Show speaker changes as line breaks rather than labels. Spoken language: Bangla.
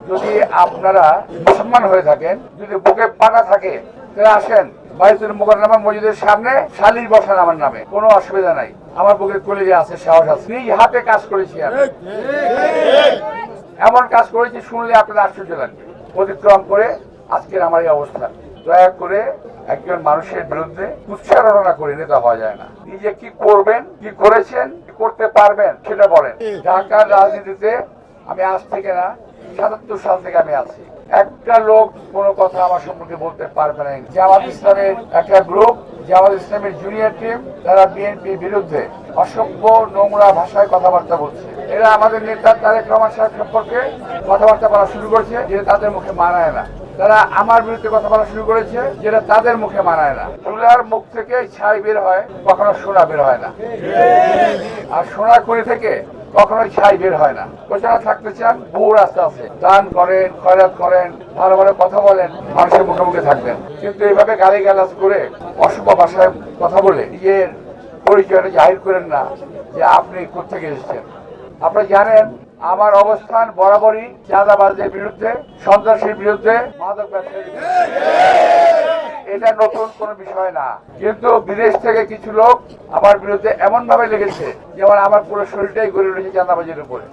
যদি আপনারা মুসলমান হয়ে থাকেন, যদি বুকে পাটা থাকে, তাহলে আসেন বাইতুল মুকাররমা মসজিদের সামনে সালিশ বসান আমার নামে, কোনো অসুবিধা নাই। আমার বুকের কলিজা আছে, সাহস আছে, নিজ হাতে কাজ করেছি আমি। এমন কাজ করেছি শুনলে আপনার আশ্চর্য লাগবে। অতিক্রম করে আজকের আমার এই অবস্থা। দয়া করে একজন মানুষের বিরুদ্ধে উচ্চারণা করে নেতা হওয়া যায় না। নিজে কি করবেন, কি করেছেন, কি করতে পারবেন সেটা বলেন। ঢাকার রাজনীতিতে আমি আজ থেকে না, ৭৭ সাল থেকে আমি আছি। একটা লোক কোনো কথা আমার সম্পর্কে বলতে পারবে না। জামাত ইসলামের একটা গ্রুপ, জামাত ইসলামের জুনিয়র টিম, তারা বিএনপির বিরুদ্ধে অসভ্য নোংরা ভাষায় কথাবার্তা বলছে। এরা আমাদের নেতা তারেক রহমান সাহেব সম্পর্কে কথাবার্তা বলা শুরু করেছে, যেটা তাদের মুখে মানায় না। তারা আমার বিরুদ্ধে কথা বলা শুরু করেছে, যেটা তাদের মুখে মানায় না। চুলার মুখ থেকে ছাই বের হয়, কখনো সোনা বের হয় না। আর সোনা করি থেকে কখনোই ছাই বের হয় না। কোথাও থাকতে চান, বহু রাস্তা আছে। দান করেন, খয়রাত করেন, ভালো ভালো কথা বলেন, মানুষের মুখে মুখে থাকবেন। কিন্তু এইভাবে গালিগালাজ করে অশুভ ভাষায় কথা বলে নিজের পরিচয়টা জাহির করেন না যে আপনি কোথেকে এসেছেন। আপনারা জানেন আমার অবস্থান বরাবরই চাঁদাবাজদের বিরুদ্ধে, সন্ত্রাসীর বিরুদ্ধে, মাদক ব্যবসায়ীর বিরুদ্ধে। এটা নতুন কোনো বিষয় না। কিন্তু বিদেশ থেকে কিছু লোক আমার বিরুদ্ধে এমন ভাবে লেগেছে, যেমন আমার পুরো শরীরটাই গড়ে উঠেছে চাঁদাবাজির উপরে।